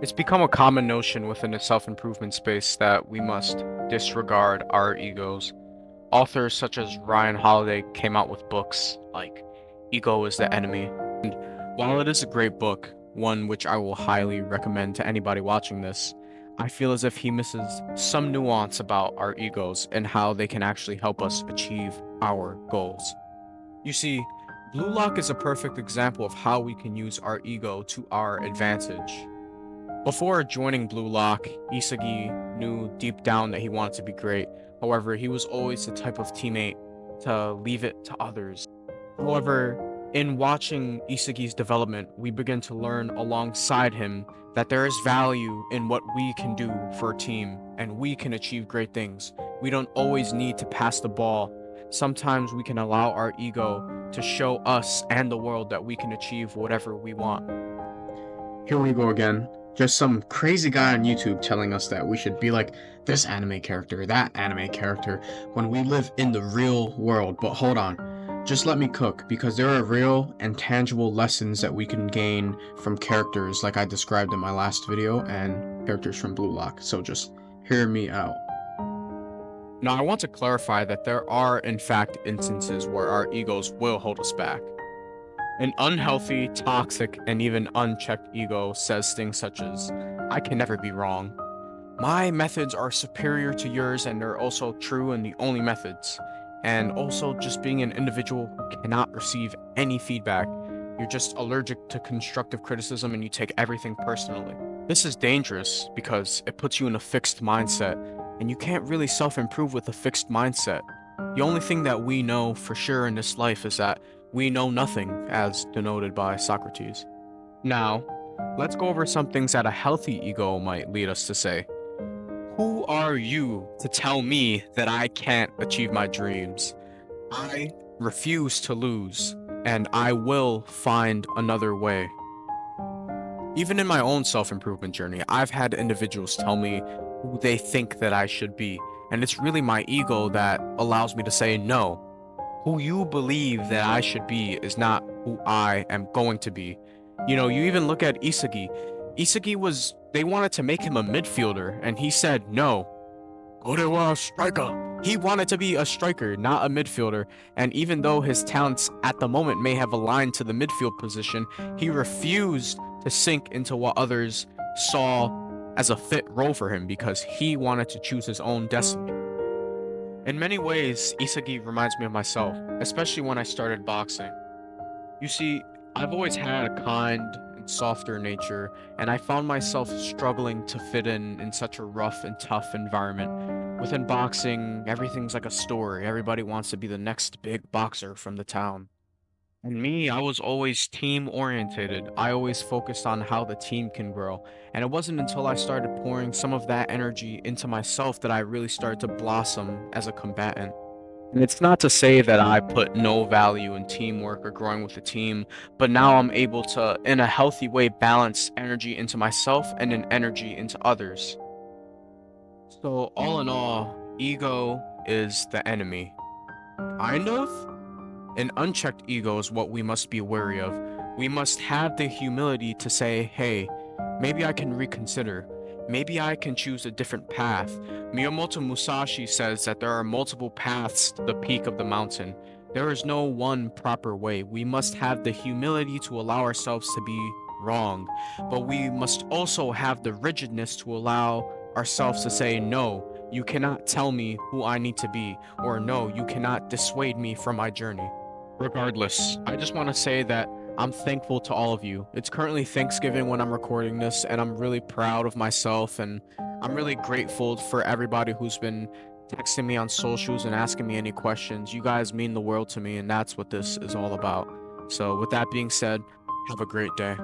It's become a common notion within the self-improvement space that we must disregard our egos. Authors such as Ryan Holiday came out with books like Ego is the Enemy. And while it is a great book, one which I will highly recommend to anybody watching this, I feel as if he misses some nuance about our egos and how they can actually help us achieve our goals. You see, Blue Lock is a perfect example of how we can use our ego to our advantage. Before joining Blue Lock, Isagi knew deep down that he wanted to be great. However, he was always the type of teammate to leave it to others. However, in watching Isagi's development, we begin to learn alongside him that there is value in what we can do for a team and we can achieve great things. We don't always need to pass the ball. Sometimes we can allow our ego to show us and the world that we can achieve whatever we want. Here we go again. Just some crazy guy on YouTube telling us that we should be like this anime character, that anime character, when we live in the real world. But hold on, just let me cook, because there are real and tangible lessons that we can gain from characters like I described in my last video and characters from Blue Lock. So just hear me out. Now, I want to clarify that there are, in fact, instances where our egos will hold us back. An unhealthy, toxic, and even unchecked ego says things such as, I can never be wrong. My methods are superior to yours and they're also true and the only methods. And also just being an individual who cannot receive any feedback. You're just allergic to constructive criticism and you take everything personally. This is dangerous because it puts you in a fixed mindset and you can't really self-improve with a fixed mindset. The only thing that we know for sure in this life is that we know nothing, as denoted by Socrates. Now, let's go over some things that a healthy ego might lead us to say. Who are you to tell me that I can't achieve my dreams? I refuse to lose, and I will find another way. Even in my own self-improvement journey, I've had individuals tell me who they think that I should be, and it's really my ego that allows me to say no. Who you believe that I should be is not who I am going to be. You know, you even look at Isagi. They wanted to make him a midfielder, and he said no. Ore wa striker. He wanted to be a striker, not a midfielder, and even though his talents at the moment may have aligned to the midfield position, he refused to sink into what others saw as a fit role for him because he wanted to choose his own destiny. In many ways, Isagi reminds me of myself, especially when I started boxing. You see, I've always had a kind and softer nature, and I found myself struggling to fit in such a rough and tough environment. Within boxing, everything's like a story. Everybody wants to be the next big boxer from the town. And me, I was always team orientated. I always focused on how the team can grow. And it wasn't until I started pouring some of that energy into myself that I really started to blossom as a combatant. And it's not to say that I put no value in teamwork or growing with the team, but now I'm able to, in a healthy way, balance energy into myself and an energy into others. So, all in all, ego is the enemy. Kind of? An unchecked ego is what we must be wary of. We must have the humility to say, hey, maybe I can reconsider. Maybe I can choose a different path. Miyamoto Musashi says that there are multiple paths to the peak of the mountain. There is no one proper way. We must have the humility to allow ourselves to be wrong, but we must also have the rigidness to allow ourselves to say, no, you cannot tell me who I need to be, or no, you cannot dissuade me from my journey. Regardless, I just want to say that I'm thankful to all of you. It's currently Thanksgiving when I'm recording this, and I'm really proud of myself, and I'm really grateful for everybody who's been texting me on socials and asking me any questions. You guys mean the world to me, and that's what this is all about. So, with that being said, have a great day.